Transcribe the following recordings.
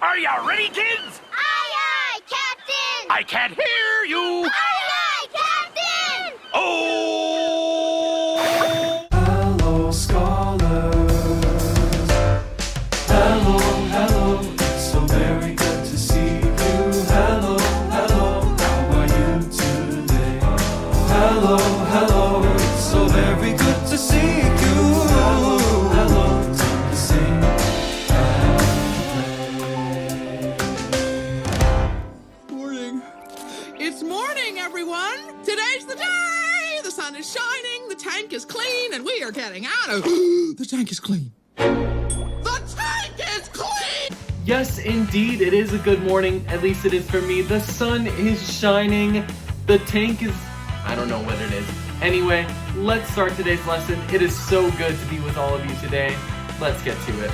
Are you ready, kids? Aye, aye, Captain! I can't hear you! Aye, aye, Captain! Oh! Hello, scholars. Hello, hello. It's so very good to see you. Hello, hello. How are you today? Hello, hello. It's so very good to see you. Hello, hello. Time to sing and play. Morning. It's morning, everyone. Today's the day. The sun is shining, the tank is clean, and we are getting out of... The tank is clean. The tank is clean! Yes, indeed, it is a good morning. At least it is for me. The sun is shining. The tank is... I don't know what it is. Anyway, let's start today's lesson. It is so good to be with all of you today. Let's get to it.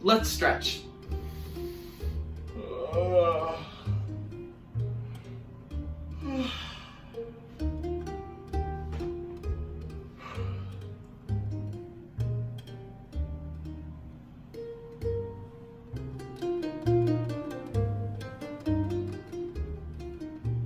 Let's stretch.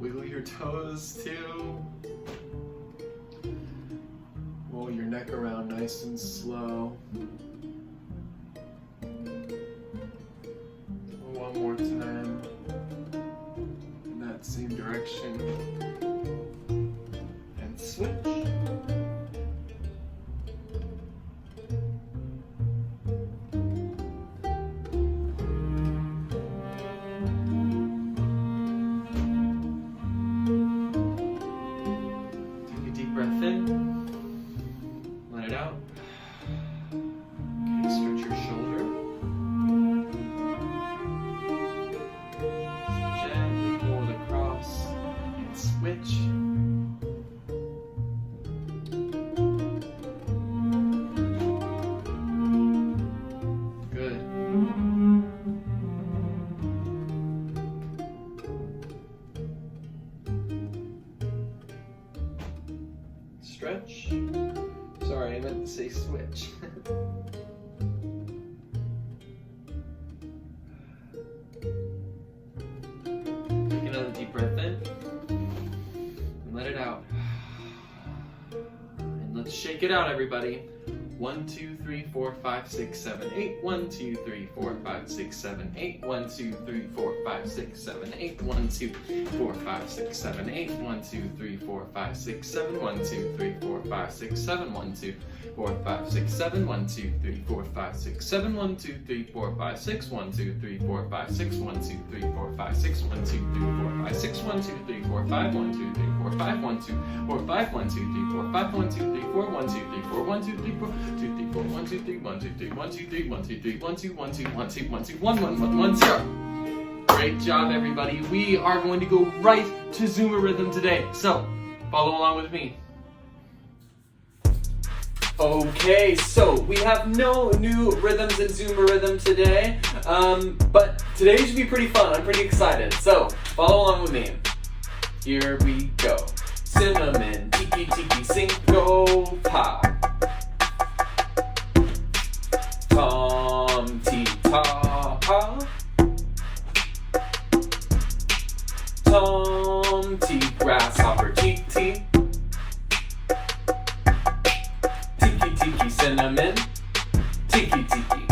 Wiggle your toes too. Roll your neck around nice and slow. One more time. In that same direction. And switch. Take a deep breath in. Let it out. Okay, stretch your shoulder. Gently pull it across and switch. Good. Stretch. Sorry, I meant to say switch. Take another deep breath in and let it out. And let's shake it out, everybody. 1, 2, 3, 4, 5, 6, 7, 8. 1, 2, 3, 4, 5, 6, 7, 8. 1, 2, 3, 4, 5, 6, 7, 8. 1, 2, 4, 5, 6, 7, 8. 1, 2, 3, 4, 5, 6, 7. 1, 2, 3, 4, 5, 6, 7. 1, 2, 4, 5, 6, 7. 1, 2, 3, 4, 5, 6, 7. 1, 2, 3, 4, 5, 6. 1, 2, 3, 4, 5, 6. 1, 2, 3, 4, 5, 6. 1, 2, 3, 4, 5, 6. 1, 2, 3, 4, 5. 1, 2, 3, 4, 5. 1, 2, 4, 5. 1, 2, 3, 4, 5. 1, 2, 3, 4. 1, 2, 3, 4. 1, 2, 3, 4. 2, 3, 4. 1, 2, 3. 1, 2, 3. 1, 2, 3. 1, 2, 3. 1, 2, 1, 2, 1, 2, 1, 2, 1, 1, 1, 1, 0. Great job, everybody. We are going to go right to Zumba rhythm today. So, follow along with me. Okay, so we have no new rhythms in Zumba rhythm today, but today should be pretty fun. I'm pretty excited. So, follow along with me. Here we go. Cinnamon, tiki tiki, cinco, pop. Tom, ti, ta, pa. Tom, ti, grasshopper, ti, ti. Tiki, tiki, cinnamon, tiki, tiki.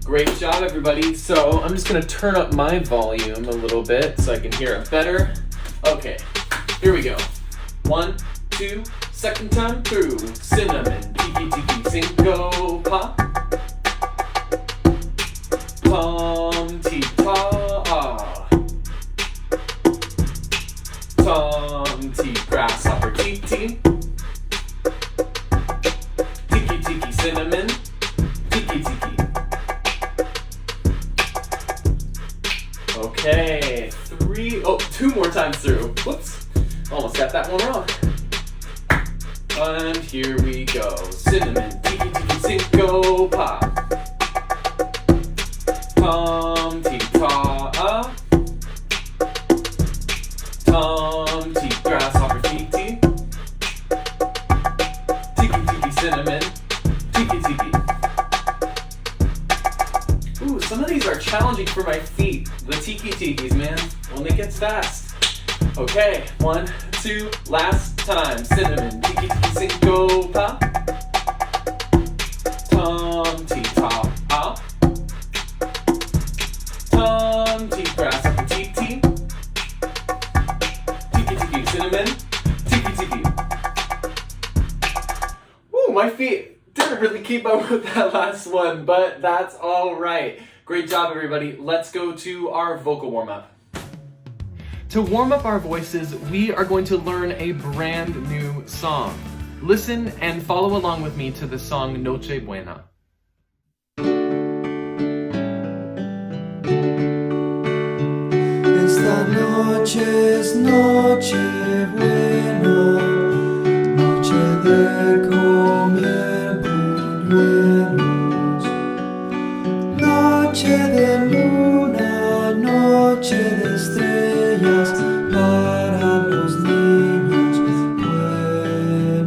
Great job, everybody. So I'm just gonna turn up my volume a little bit so I can hear it better. Okay, here we go. 1, 2, second time through. Cinnamon, tiki, tiki, cinco, pop. Tom, ti, ta. Tom, ti, grasshopper, ti, ti. Tiki, tiki, cinnamon, tiki, tiki. Okay, 2 more times through. Whoops, almost got that one wrong. And here we go. Cinnamon, tiki, tiki, cinco, pop. Tom, ti, ta. Tom, ti, grasshopper, ti, ti. Tiki, tiki, cinnamon, tiki, tiki. some of these are challenging for my feet. The tiki-tikis, man. When it gets fast. Okay, 1, 2, last time. Cinnamon, tiki-tiki, syncopa. Tom, ti-ta, ah. Tom, ti-grass, ti-ti. Tiki-tiki, cinnamon, tiki-tiki. Ooh, my feet didn't really keep up with that last one, but that's all right. Great job, everybody. Let's go to our vocal warm-up. To warm up our voices, we are going to learn a brand new song. Listen and follow along with me to the song Noche Buena. Esta noche es noche buena, noche de comer buñuelos, noche de luna, noche de estrellas para los niños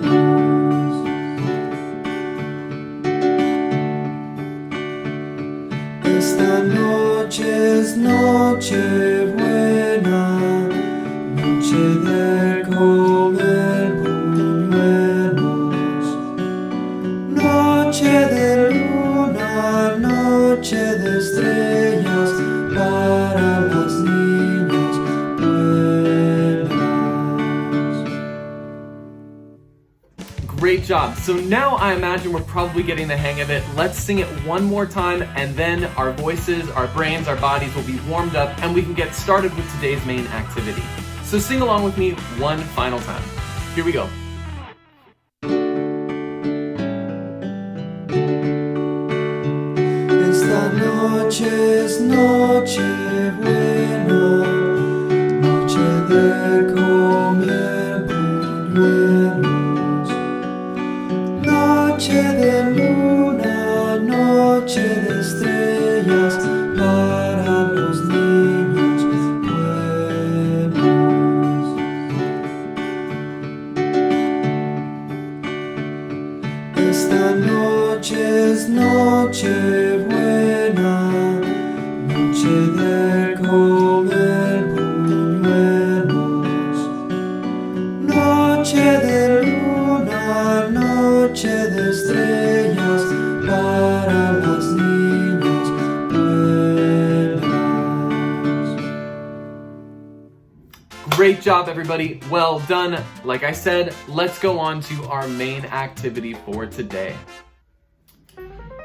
buenos. Esta noche es noche buena, noche de comer buñuelos, noche de luna, noche de estrellas para las niñas buenas. Great job. So now I imagine we're probably getting the hang of it. Let's sing it one more time, and then our voices, our brains, our bodies will be warmed up, and we can get started with today's main activity. So sing along with me one final time. Here we go. Esta noche es noche buena, noche de comer buñuelos, noche de luna, noche de estrellas para los niños buenos. Esta noche es noche buena, noche de comer buñuelos, noche de luna, noche de estrellas para las niñas buenas. Great job, everybody. Well done. Like I said, let's go on to our main activity for today.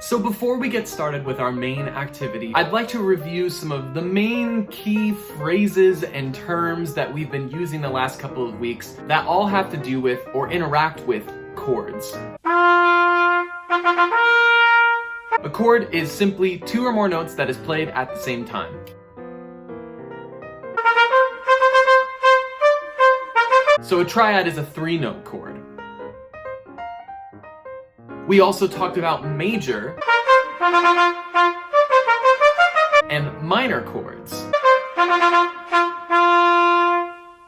So before we get started with our main activity, I'd like to review some of the main key phrases and terms that we've been using the last couple of weeks that all have to do with or interact with chords. A chord is simply two or more notes that is played at the same time. So a triad is a 3-note chord. We also talked about major and minor chords.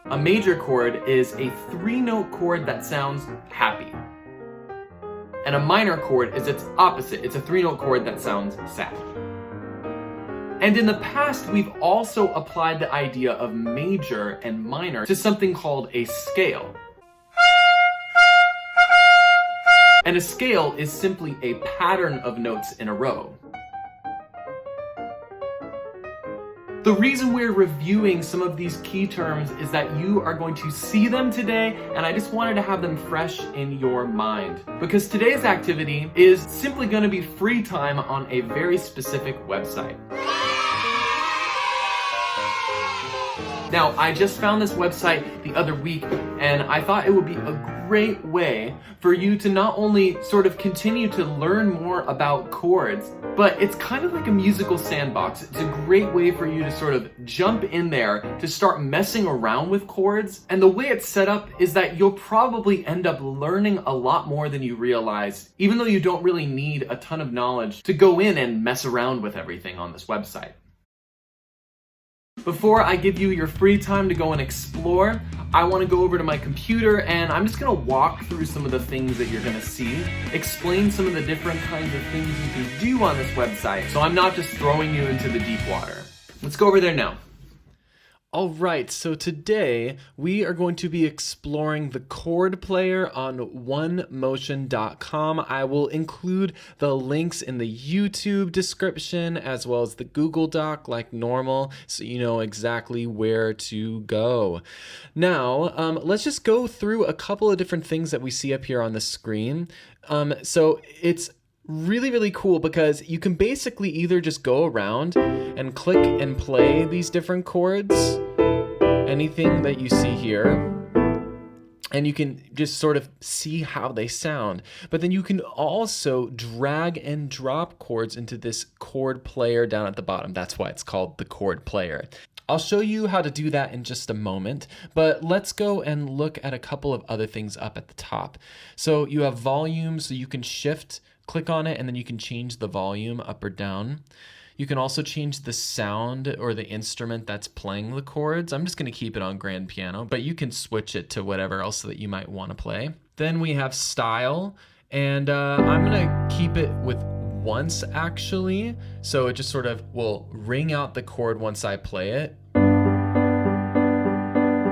A major chord is a 3-note chord that sounds happy. And a minor chord is its opposite. It's a 3-note chord that sounds sad. And in the past, we've also applied the idea of major and minor to something called a scale. And a scale is simply a pattern of notes in a row. The reason we're reviewing some of these key terms is that you are going to see them today, and I just wanted to have them fresh in your mind. Because today's activity is simply going to be free time on a very specific website. Now, I just found this website the other week, and I thought it would be a great way for you to not only sort of continue to learn more about chords, but it's kind of like a musical sandbox. It's a great way for you to sort of jump in there to start messing around with chords. And the way it's set up is that you'll probably end up learning a lot more than you realize, even though you don't really need a ton of knowledge to go in and mess around with everything on this website. Before I give you your free time to go and explore, I want to go over to my computer and I'm just going to walk through some of the things that you're going to see, explain some of the different kinds of things you can do on this website, so I'm not just throwing you into the deep water. Let's go over there now. All right, so today we are going to be exploring the Chord Player on onemotion.com. I will include the links in the YouTube description as well as the Google Doc like normal, so you know exactly where to go. Now, let's just go through a couple of different things that we see up here on the screen. So it's really cool because you can basically either just go around and click and play these different chords, anything that you see here, and you can just sort of see how they sound. But then you can also drag and drop chords into this chord player down at the bottom. That's why it's called the Chord Player. I'll show you how to do that in just a moment, but let's go and look at a couple of other things up at the top. So you have volume, so you can click on it, and then you can change the volume up or down. You can also change the sound or the instrument that's playing the chords. I'm just going to keep it on grand piano, but you can switch it to whatever else that you might want to play. Then we have style, and I'm going to keep it with once actually, so it just sort of will ring out the chord once I play it.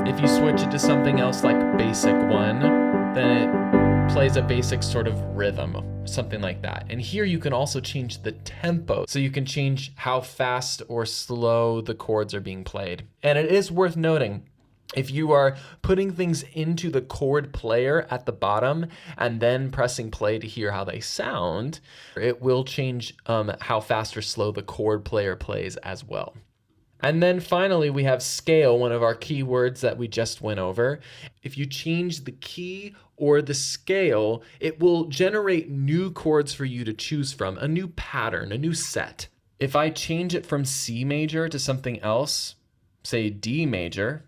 If you switch it to something else like basic 1, then it plays a basic sort of rhythm, something like that. And here you can also change the tempo, so you can change how fast or slow the chords are being played. And it is worth noting, if you are putting things into the chord player at the bottom and then pressing play to hear how they sound, it will change how fast or slow the chord player plays as well. And then finally, we have scale, one of our keywords that we just went over. If you change the key or the scale, it will generate new chords for you to choose from, a new pattern, a new set. If I change it from C major to something else, say D major,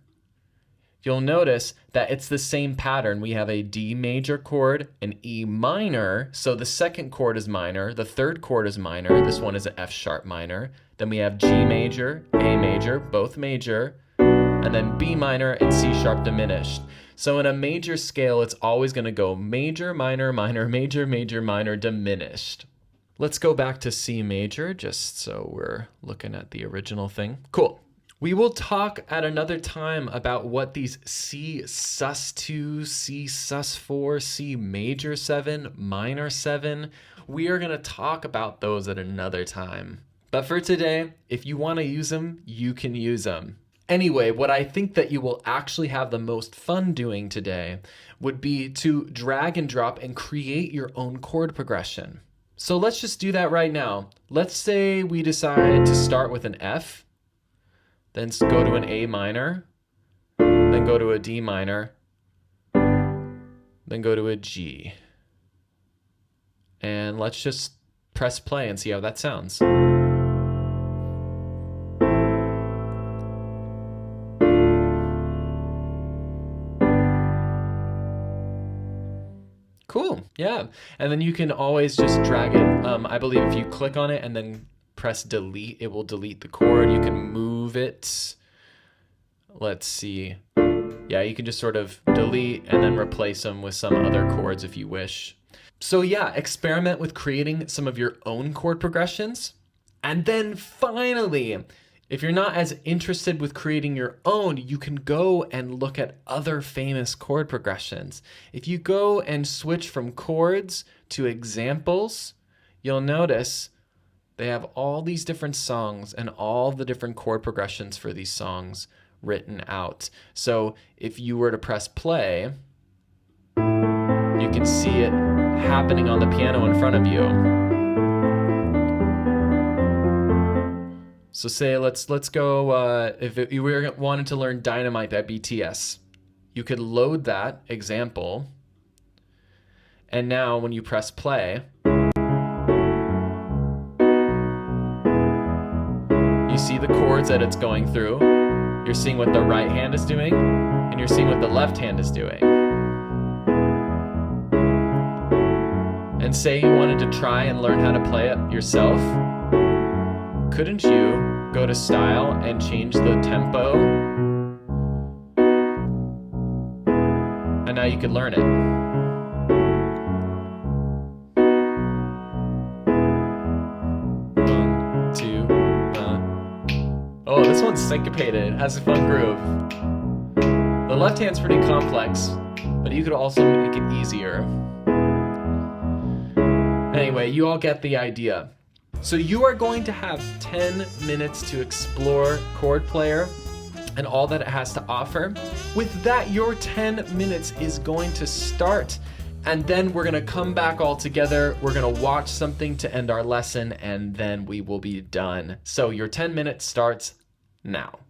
you'll notice that it's the same pattern. We have a D major chord, an E minor, so the second chord is minor, the third chord is minor, this one is an F sharp minor. Then we have G major, A major, both major, and then B minor and C sharp diminished. So in a major scale, it's always going to go major, minor, minor, major, major, minor, diminished. Let's go back to C major, just so we're looking at the original thing. Cool. We will talk at another time about what these C sus2, C sus4, C major 7, minor 7. We are going to talk about those at another time. But for today, if you want to use them, you can use them. Anyway, what I think that you will actually have the most fun doing today would be to drag and drop and create your own chord progression. So let's just do that right now. Let's say we decide to start with an F, then go to an A minor, then go to a D minor, then go to a G. And let's just press play and see how that sounds. Cool, yeah. And then you can always just drag it. I believe if you click on it and then press delete, it will delete the chord. You can move it. Let's see. Yeah, you can just sort of delete and then replace them with some other chords if you wish. So yeah, experiment with creating some of your own chord progressions. And then finally, if you're not as interested with creating your own, you can go and look at other famous chord progressions. If you go and switch from chords to examples, you'll notice they have all these different songs and all the different chord progressions for these songs written out. So if you were to press play, you can see it happening on the piano in front of you. So say let's go, if you were wanted to learn Dynamite by BTS, you could load that example, and now when you press play, you see the chords that it's going through, you're seeing what the right hand is doing, and you're seeing what the left hand is doing. And say you wanted to try and learn how to play it yourself, couldn't you go to style and change the tempo. And now you can learn it. 1, 2, oh, this one's syncopated. It has a fun groove. The left hand's pretty complex, but you could also make it easier. Anyway, you all get the idea. So you are going to have 10 minutes to explore Chord Player and all that it has to offer. With that, your 10 minutes is going to start, and then we're gonna come back all together. We're gonna watch something to end our lesson, and then we will be done. So your 10 minutes starts now.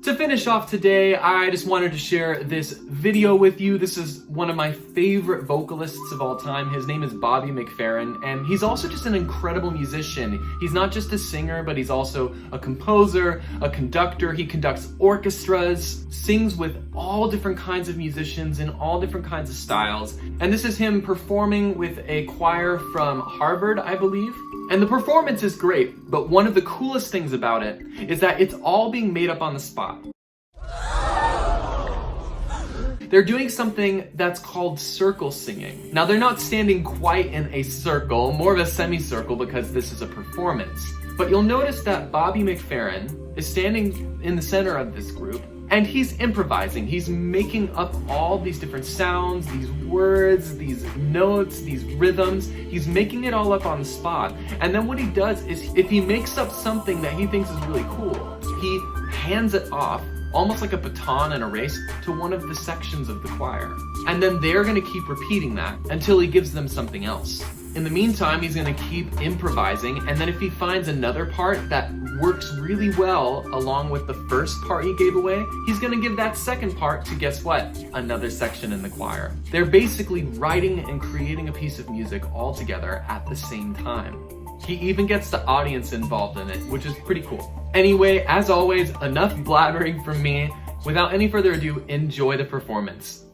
To finish off today, I just wanted to share this video with you. This is one of my favorite vocalists of all time. His name is Bobby McFerrin, and he's also just an incredible musician. He's not just a singer, but he's also a composer, a conductor. He conducts orchestras, sings with all different kinds of musicians in all different kinds of styles. And this is him performing with a choir from Harvard, I believe. And the performance is great, but one of the coolest things about it is that it's all being made up on the spot. They're doing something that's called circle singing. Now, they're not standing quite in a circle, more of a semicircle because this is a performance. But you'll notice that Bobby McFerrin is standing in the center of this group, and he's improvising. He's making up all these different sounds, these words, these notes, these rhythms. He's making it all up on the spot. And then what he does is, if he makes up something that he thinks is really cool, he hands it off, almost like a baton in a race, to one of the sections of the choir. And then they're gonna keep repeating that until he gives them something else. In the meantime, he's gonna keep improvising, and then if he finds another part that works really well along with the first part he gave away, he's gonna give that second part to, guess what? Another section in the choir. They're basically writing and creating a piece of music all together at the same time. He even gets the audience involved in it, which is pretty cool. Anyway, as always, enough blabbering from me. Without any further ado, enjoy the performance.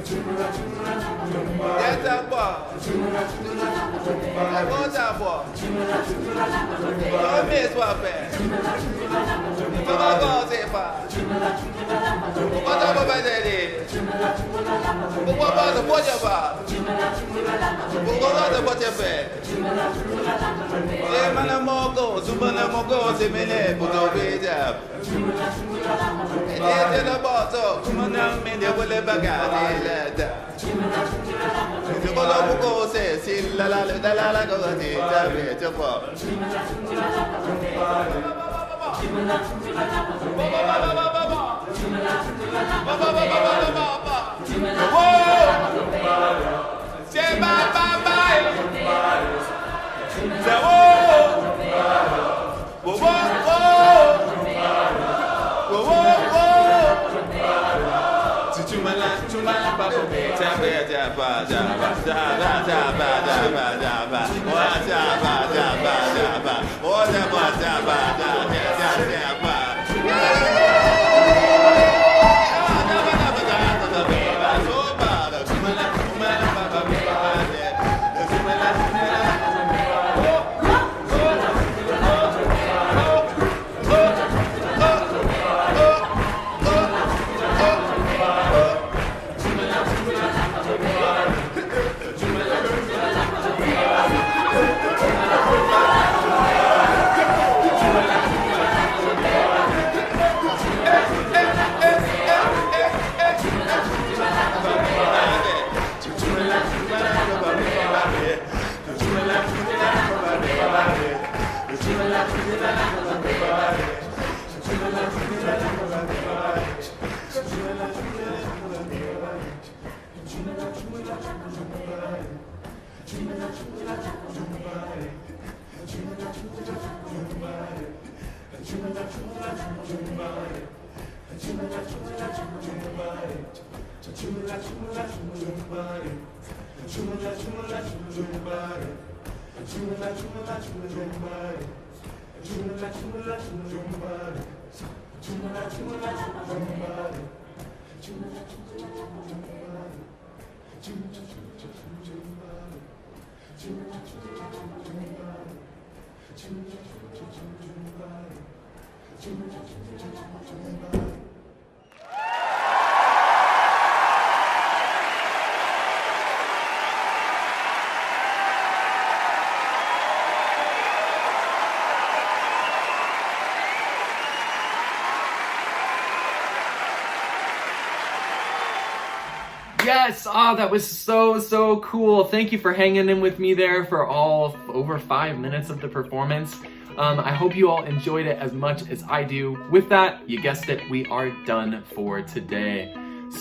That's our boy. That's our boy. Don't miss what bad. Come on, go, say five. What's up about that is? What about the watch about? What about the watch about? Yeah, man, I'm all go. Super number go, say, man, put no page up. It's the boss, so come on, man, they will let back out. The bottom go says, see, la la la la la go, see, jump up. Say bye bye bye. Say whoa. Whoa whoa whoa. Whoa whoa whoa. Chumala chumala baba. Jabba jabba jabba jabba jabba jabba jabba. Wa jabba jabba jabba. Wa jabba jabba jabba jabba. Yes! Ah, that was so cool. Thank you for hanging in with me there for all over 5 minutes of the performance. I hope you all enjoyed it as much as I do. With that, you guessed it, we are done for today.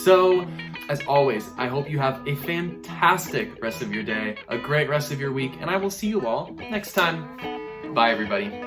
So, as always, I hope you have a fantastic rest of your day, a great rest of your week, and I will see you all next time. Bye, everybody.